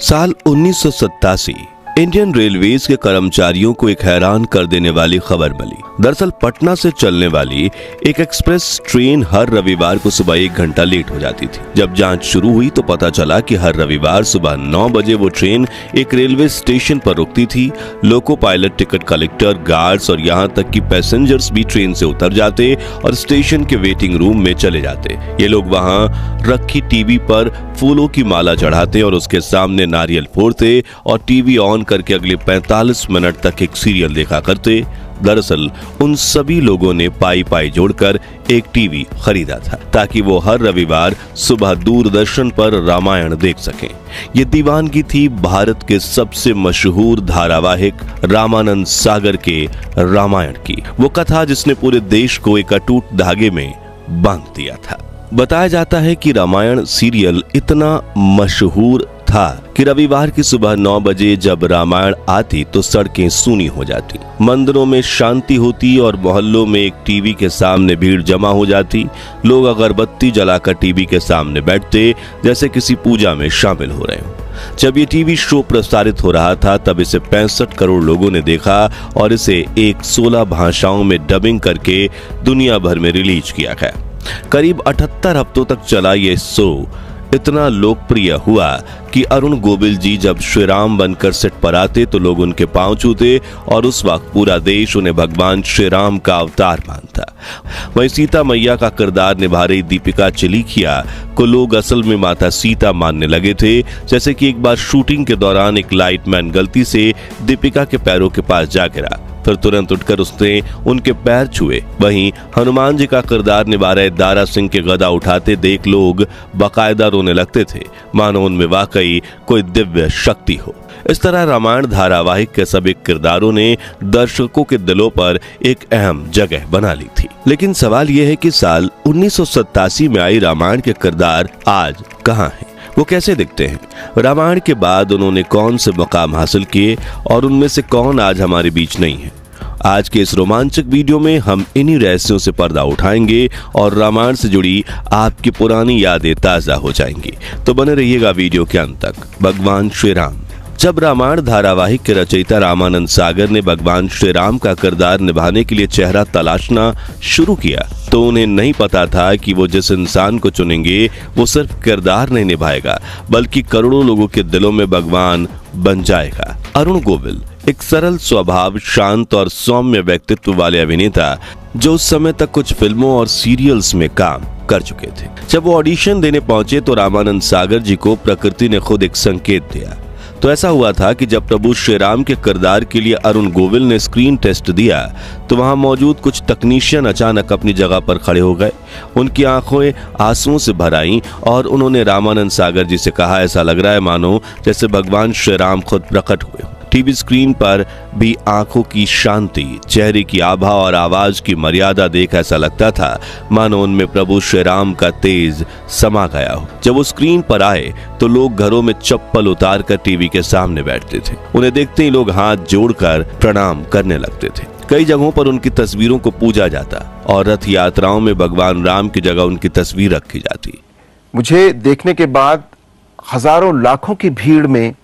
साल 1987 Indian railways के कर्मचारियों को एक हैरान कर देने वाली खबर मिली। दरअसल पटना से चलने वाली एक एक्सप्रेस ट्रेन हर रविवार को सुबह 1 घंटा लेट हो जाती थी। जब जांच शुरू हुई तो पता चला कि हर रविवार सुबह 9 बजे वो ट्रेन एक रेलवे स्टेशन पर रुकती थी। Loco pilot, ticket collector, guards और यहाँ तक कि पैसेंजर्स भी ट्रेन से उतर जाते और स्टेशन के वेटिंग रूम में चले जाते। ये लोग वहाँ रखी टीवी पर फूलों की माला चढ़ाते और उसके सामने नारियल फोड़ते और टीवी ऑन करके अगले 45 मिनट तक एक सीरियल देखा करते। दरअसल उन सभी लोगों ने पाई जोड़कर एक टीवी खरीदा था ताकि वो हर रविवार सुबह दूरदर्शन पर रामायण देख सकें। ये दीवानगी थी भारत के सबसे मशहूर धारावाहिक रामानंद सागर के रामायण की। वो कथा जिसने पूरे देश को एक अटूट धागे में बांध दिया था। बताया जाता है कि रामायण सीरियल इतना मशहूर था कि रविवार की सुबह 9 बजे जब रामायण आती तो सड़कें सूनी हो जाती, मंदिरों में शांति होती और मोहल्लों में एक टीवी के सामने भीड़ जमा हो जाती। लोग अगरबत्ती जलाकर टीवी के सामने बैठते जैसे किसी पूजा में शामिल हो रहे हो। जब ये टीवी शो प्रसारित हो रहा था तब इसे 65 करोड़ लोगों ने देखा और इसे 16 भाषाओं में डबिंग करके दुनिया भर में रिलीज किया गया। करीब 78 हफ्तों तक चला ये शो इतना लोकप्रिय हुआ कि अरुण गोविल जी जब श्री राम बनकर सेट पर आते तो लोग उनके पांव छूते और उस वक्त पूरा देश उन्हें भगवान श्री राम का अवतार मानता। वहीं सीता मैया का किरदार निभा रही दीपिका चिलीखिया को लोग असल में माता सीता मानने लगे थे। जैसे कि एक बार शूटिंग के दौरान एक लाइटमैन गलती से दीपिका के पैरों के पास जा गिरा, फिर तुरंत उठकर उसने उनके पैर छुए। वहीं हनुमान जी का किरदार निभा रहे दारा सिंह के गदा उठाते देख लोग बाकायदा रोने लगते थे, मानो उनमें वाकई कोई दिव्य शक्ति हो। इस तरह रामायण धारावाहिक के सभी किरदारों ने दर्शकों के दिलों पर एक अहम जगह बना ली थी। लेकिन सवाल यह है कि साल 1987 में आई रामायण के किरदार आज कहाँ हैं? वो कैसे दिखते हैं? रामायण के बाद उन्होंने कौन से मकाम हासिल किए और उनमें से कौन आज हमारे बीच नहीं है? आज के इस रोमांचक वीडियो में हम इन्हीं रहस्यों से पर्दा उठाएंगे और रामायण से जुड़ी आपकी पुरानी यादें ताजा हो जाएंगी। तो बने रहिएगा वीडियो के अंत तक। भगवान श्री राम। जब रामायण धारावाहिक के रचयिता रामानंद सागर ने भगवान श्री राम का किरदार निभाने के लिए चेहरा तलाशना शुरू किया तो उन्हें नहीं पता था कि वो जिस इंसान को चुनेंगे वो सिर्फ किरदार नहीं निभाएगा बल्कि करोड़ों लोगों के दिलों में भगवान बन जाएगा। अरुण गोविल एक सरल स्वभाव, शांत और सौम्य व्यक्तित्व वाले अभिनेता जो उस समय तक कुछ फिल्मों और सीरियल्स में काम कर चुके थे। जब वो ऑडिशन देने पहुंचे तो रामानंद सागर जी को प्रकृति ने खुद एक संकेत दिया। तो ऐसा हुआ था कि जब प्रभु श्री राम के किरदार के लिए अरुण गोविल ने स्क्रीन टेस्ट दिया तो वहां मौजूद कुछ टेक्नीशियन अचानक अपनी जगह पर खड़े हो गए। उनकी आंखें आंसुओं से भर आईं और उन्होंने रामानंद सागर जी से कहा, ऐसा लग रहा है मानो जैसे भगवान श्री राम खुद प्रकट हुए। टीवी स्क्रीन पर भी आंखों की शांति, चेहरे की आभा और आवाज की मर्यादा देख ऐसा लगता था मानो उनमें प्रभु श्री राम का तेज समा गया हो। जब वो स्क्रीन पर आए तो लोग घरों में चप्पल उतार कर टीवी के सामने बैठते थे। उन्हें देखते ही लोग हाथ जोड़कर प्रणाम करने लगते थे। कई जगहों पर उनकी तस्वीरों को पूजा जाता और रथ यात्राओं में भगवान राम की जगह उनकी तस्वीर रखी जाती। मुझे देखने के बाद हजारों लाखों की भीड़ में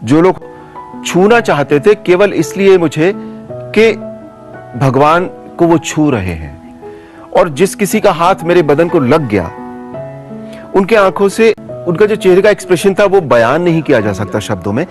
जो लोग छूना चाहते थे केवल इसलिए मुझे कि भगवान को वो छू रहे हैं, और जिस किसी का हाथ मेरे बदन को लग गया उनके आंखों से उनका जो चेहरे का एक्सप्रेशन था वो बयान नहीं किया जा सकता शब्दों में।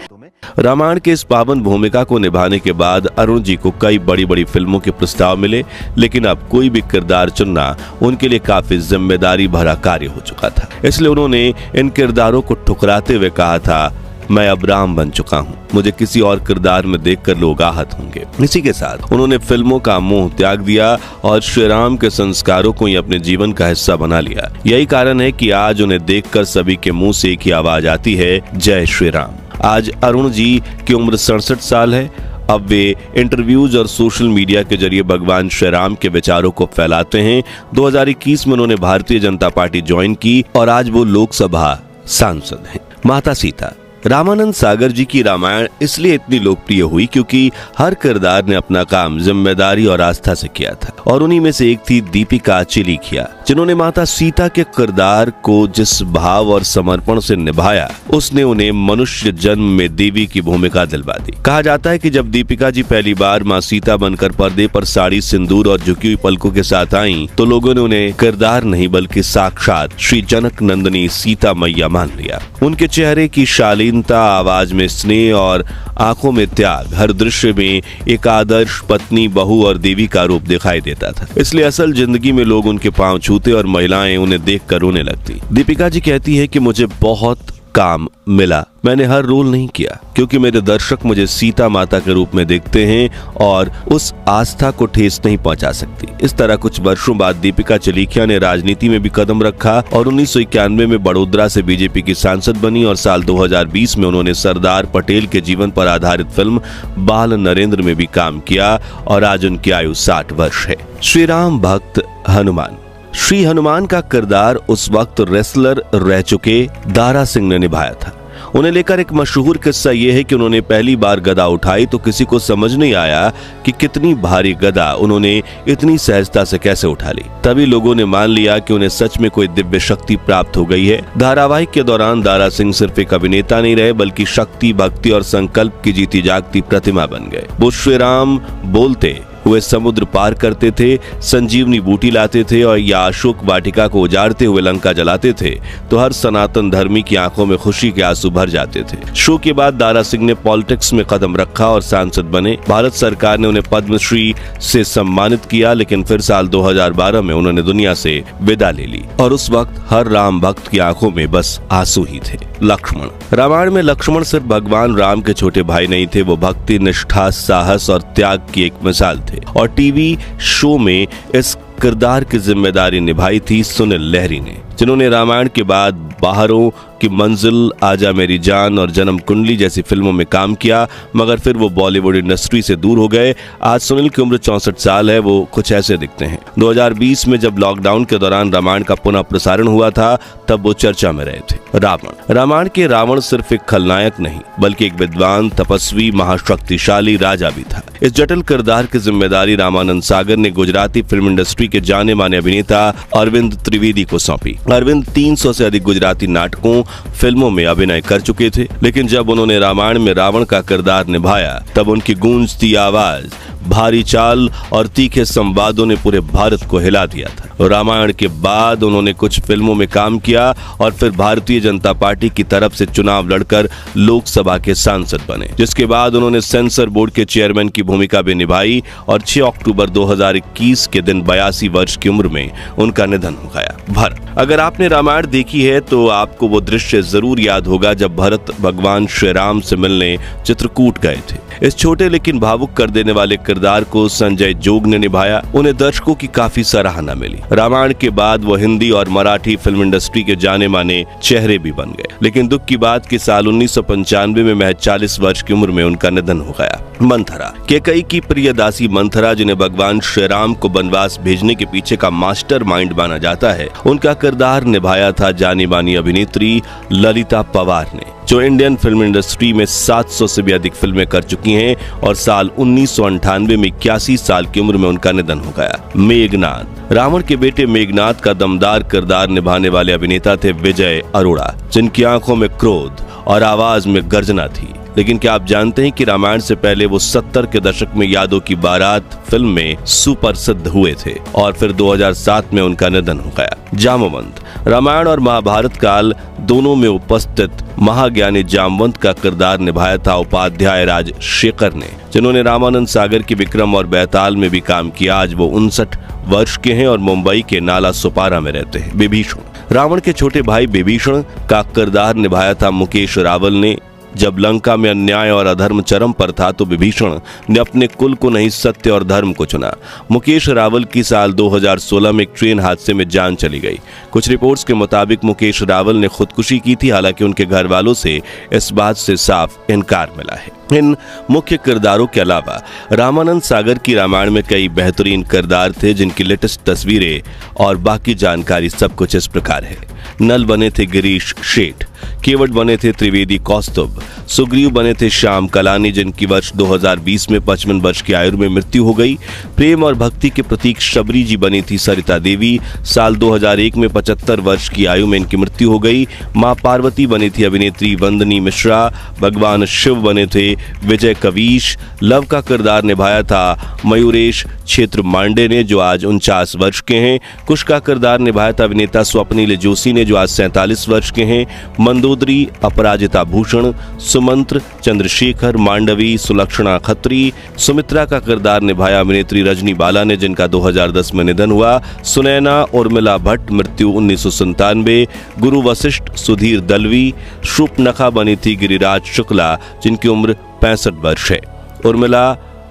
रामायण के इस पावन भूमिका को निभाने के बाद अरुण जी को कई बड़ी बड़ी फिल्मों के प्रस्ताव मिले, लेकिन अब कोई भी किरदार चुनना उनके लिए काफी जिम्मेदारी भरा कार्य हो चुका था। इसलिए उन्होंने इन किरदारों को ठुकराते हुए कहा था, मैं अब राम बन चुका हूँ, मुझे किसी और किरदार में देखकर लोग आहत होंगे। इसी के साथ उन्होंने फिल्मों का मोह त्याग दिया और श्री राम के संस्कारों को ही अपने जीवन का हिस्सा बना लिया। यही कारण है कि आज उन्हें देखकर सभी के मुंह से एक ही आवाज आती है, जय श्री राम। आज अरुण जी की उम्र 67 साल है। अब वे इंटरव्यूज और सोशल मीडिया के जरिए भगवान श्री राम के विचारों को फैलाते हैं। 2021 में उन्होंने भारतीय जनता पार्टी ज्वाइन की और आज वो लोकसभा सांसद हैं। माता सीता रामानंद सागर जी की रामायण इसलिए इतनी लोकप्रिय हुई क्योंकि हर किरदार ने अपना काम जिम्मेदारी और आस्था से किया था, और उन्हीं में से एक थी दीपिका चिलीखिया, जिन्होंने माता सीता के किरदार को जिस भाव और समर्पण से निभाया, उसने उन्हें मनुष्य जन्म में देवी की भूमिका दिलवा दी। कहा जाता है कि जब दीपिका जी पहली बार माँ सीता बनकर पर्दे पर साड़ी, सिंदूर और झुकी हुई पलकों के साथ आईं, तो लोगों ने उन्हें किरदार नहीं बल्कि साक्षात श्री जनक नंदिनी सीता मैया मान लिया। उनके चेहरे की शालीनता, आवाज में स्नेह और आंखों में त्याग हर दृश्य में एक आदर्श पत्नी, बहू और देवी का रूप दिखाई देता था। इसलिए असल जिंदगी में लोग उनके पांव छूते और महिलाएं उन्हें देखकर रोने लगती। दीपिका जी कहती है कि मुझे बहुत काम मिला, मैंने हर रोल नहीं किया क्योंकि मेरे दर्शक मुझे सीता माता के रूप में देखते हैं और उस आस्था को ठेस नहीं पहुंचा सकती। इस तरह कुछ वर्षों बाद दीपिका चिलीखिया ने राजनीति में भी कदम रखा और 1991 में बड़ोदरा से बीजेपी की सांसद बनी और साल 2020 में उन्होंने सरदार पटेल के जीवन पर आधारित फिल्म बाल नरेंद्र में भी काम किया और आज उनकी आयु 60 वर्ष है। श्री राम भक्त हनुमान। श्री हनुमान का किरदार उस वक्त रेसलर रह चुके दारा सिंह ने निभाया था। उन्हें लेकर एक मशहूर किस्सा यह है कि उन्होंने पहली बार गदा उठाई तो किसी को समझ नहीं आया कि कितनी भारी गदा उन्होंने इतनी सहजता से कैसे उठा ली। तभी लोगों ने मान लिया कि उन्हें सच में कोई दिव्य शक्ति प्राप्त हो गई है। धारावाहिक के दौरान दारा सिंह सिर्फ एक अभिनेता नहीं रहे बल्कि शक्ति, भक्ति और संकल्प की जीती जागती प्रतिमा बन गए। वो श्री राम बोलते हुए समुद्र पार करते थे, संजीवनी बूटी लाते थे और या अशोक वाटिका को उजाड़ते हुए लंका जलाते थे तो हर सनातन धर्मी की आंखों में खुशी के आंसू भर जाते थे। शो के बाद दारा सिंह ने पॉलिटिक्स में कदम रखा और सांसद बने। भारत सरकार ने उन्हें पद्मश्री से सम्मानित किया, लेकिन फिर साल 2012 में उन्होंने दुनिया से विदा ले ली और उस वक्त हर राम भक्त की आंखों में बस आंसू ही थे। लक्ष्मण। रामायण में लक्ष्मण सिर्फ भगवान राम के छोटे भाई नहीं थे, वो भक्ति, निष्ठा, साहस और त्याग की एक मिसाल थे और टीवी शो में इस किरदार की जिम्मेदारी निभाई थी सुनील लहरी ने, जिन्होंने रामायण के बाद बाहरों की मंजिल, आजा मेरी जान और जन्म कुंडली जैसी फिल्मों में काम किया, मगर फिर वो बॉलीवुड इंडस्ट्री से दूर हो गए। आज सुनील की उम्र 64 साल है। वो कुछ ऐसे दिखते हैं। 2020 में जब लॉकडाउन के दौरान रामायण का पुनः प्रसारण हुआ था तब वो चर्चा में रहे थे। रावण। रामायण के रावण सिर्फ एक खलनायक नहीं बल्कि एक विद्वान, तपस्वी, महाशक्तिशाली राजा भी था। इस जटिल किरदार की जिम्मेदारी रामानंद सागर ने गुजराती फिल्म इंडस्ट्री के जाने माने अभिनेता अरविंद त्रिवेदी को सौंपी। अरविंद 300 से अधिक गुजराती नाटकों, फिल्मों में अभिनय कर चुके थे, लेकिन जब उन्होंने रामायण में रावण का किरदार निभाया तब उनकी गूंजती आवाज, भारी चाल और तीखे संवादों ने पूरे भारत को हिला दिया था। रामायण के बाद उन्होंने कुछ फिल्मों में काम किया और फिर भारतीय जनता पार्टी की तरफ से चुनाव लड़कर लोकसभा के सांसद बने, जिसके बाद उन्होंने सेंसर बोर्ड के चेयरमैन की भूमिका भी निभाई और 6 अक्टूबर 2021 के दिन 82 वर्ष की उम्र में उनका निधन हो गया। भरत। अगर आपने रामायण देखी है तो आपको वो दृश्य जरूर याद होगा जब भरत भगवान श्री राम से मिलने चित्रकूट गए थे। इस छोटे लेकिन भावुक कर देने वाले किरदार को संजय जोग ने निभाया। उन्हें दर्शकों की काफी सराहना मिली। रामायण के बाद वो हिंदी और मराठी फिल्म इंडस्ट्री के जाने माने चेहरे भी बन गए, लेकिन दुख की बात कि साल 1995 में महज 40 वर्ष की उम्र में उनका निधन हो गया। मंथरा। कैकेयी की प्रिय दासी मंथरा, जिन्हें भगवान श्री राम को वनवास भेजने के पीछे का मास्टरमाइंड माना जाता है, उनका किरदार निभाया था जानी मानी अभिनेत्री ललिता पवार ने, जो इंडियन फिल्म इंडस्ट्री में 700 से भी अधिक फिल्में कर चुकी हैं और साल 1998 में 81 साल की उम्र में उनका निधन हो गया। मेघनाद। रावण के बेटे मेघनाद का दमदार किरदार निभाने वाले अभिनेता थे विजय अरोड़ा, जिनकी आंखों में क्रोध और आवाज में गर्जना थी। लेकिन क्या आप जानते हैं कि रामायण से पहले वो 70 के दशक में यादों की बारात फिल्म में सुप्रसिद्ध हुए थे और फिर 2007 में उनका निधन हो गया। जामवंत। रामायण और महाभारत काल दोनों में उपस्थित महाज्ञानी जामवंत का किरदार निभाया था उपाध्याय राज शेखर ने, जिन्होंने रामानंद सागर की विक्रम और बैताल में भी काम किया। आज वो 59 वर्ष के हैं और मुंबई के नाला सुपारा में रहते हैं। विभीषण। रावण के छोटे भाई विभीषण का किरदार निभाया था मुकेश रावल ने। जब लंका में अन्याय और अधर्म चरम पर था तो विभीषण ने अपने कुल को नहीं, सत्य और धर्म को चुना। मुकेश रावल की साल 2016 में एक ट्रेन हादसे में जान चली गई। कुछ रिपोर्ट्स के मुताबिक मुकेश रावल ने खुदकुशी की थी, हालांकि उनके घर वालों से इस बात से साफ इनकार मिला है। इन मुख्य किरदारों के अलावा रामानंद सागर की रामायण में कई बेहतरीन किरदार थे, जिनकी लेटेस्ट तस्वीरें और बाकी जानकारी सब कुछ इस प्रकार है। नल बने थे गिरीश शेठ। केवट बने थे त्रिवेदी कौस्तुभ, सुग्रीव बने थे श्याम कलानी जिनकी वर्ष 2020 में 55 वर्ष की आयु में मृत्यु हो गई। प्रेम और भक्ति के प्रतीक शबरी जी बनी थी सरिता देवी, साल 2001 में 75 वर्ष की आयु में इनकी मृत्यु हो गई। मां पार्वती बनी थी अभिनेत्री वंदनी मिश्रा, भगवान शिव बने थे विजय कवीश, लव का किरदार निभाया था मयूरेश क्षेत्र मांडे ने जो आज 49 वर्ष के हैं। कुश का किरदार निभाया था अभिनेता स्वप्निल जोशी ने जो आज 47 वर्ष के हैं। मंदोदरी अपराजिता भूषण, सुमंत्र चंद्रशेखर मांडवी, सुलक्षणा खत्री, सुमित्रा का किरदार निभाया अभिनेत्री रजनी बाला ने जिनका 2010 में निधन हुआ। सुनैना उर्मिला भट्ट मृत्यु 1997, गुरु वशिष्ठ सुधीर दलवी, शूर्पणखा बनी थी गिरिराज शुक्ला जिनकी उम्र 65 वर्ष है। उर्मिला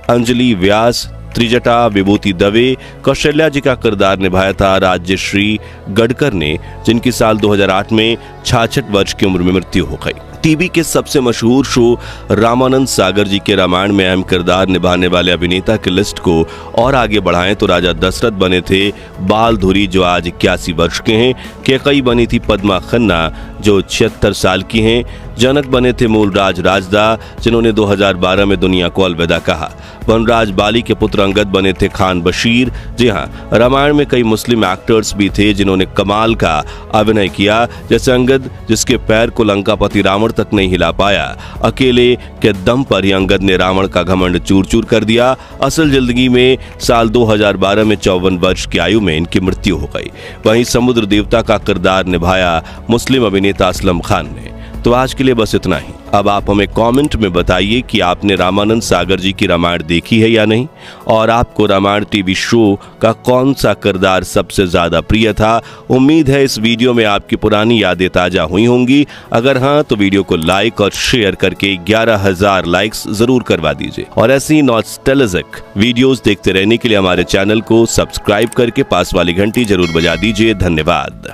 अंजलि व्यास, त्रिजटा विभूति दवे, कौशल्या जी का किरदार निभाया था राज्यश्री गडकर ने जिनकी साल 2008 में 66 वर्ष की उम्र में मृत्यु हो गई। टीवी के सबसे मशहूर शो रामानंद सागर जी के रामायण में अहम किरदार निभाने वाले अभिनेता की लिस्ट को और आगे बढ़ाएं तो राजा दशरथ बने थे बालधुरी जो आज 81 वर्ष के हैं। कैकई बनी थी पद्मा खन्ना जो 76 साल की हैं। जनक बने थे मूलराज राजदा जिन्होंने 2012 में दुनिया को अलविदा कहा। वनराज बाली के पुत्र अंगद बने थे खान बशीर। जी हाँ, रामायण में कई मुस्लिम एक्टर्स भी थे जिन्होंने कमाल का अभिनय किया, जैसे अंगद जिसके पैर को लंकापति रावण तक नहीं हिला पाया। अकेले के दम पर ही अंगद ने रावण का घमंड चूर चूर कर दिया। असल जिंदगी में साल 2012 में 54 वर्ष की आयु में इनकी मृत्यु हो गई। वहीं समुद्र देवता का किरदार निभाया मुस्लिम अभिनेता असलम खान ने। तो आज के लिए बस इतना ही। अब आप हमें कमेंट में बताइए कि आपने रामानंद सागर जी की रामायण देखी है या नहीं, और आपको रामायण टीवी शो का कौन सा किरदार सबसे ज्यादा प्रिय था। उम्मीद है इस वीडियो में आपकी पुरानी यादें ताजा हुई होंगी। अगर हाँ तो वीडियो को लाइक और शेयर करके 11,000 लाइक्स जरूर करवा दीजिए, और ऐसी नॉस्टैल्जिक वीडियोस देखते रहने के लिए हमारे चैनल को सब्सक्राइब करके पास वाली घंटी जरूर बजा दीजिए। धन्यवाद।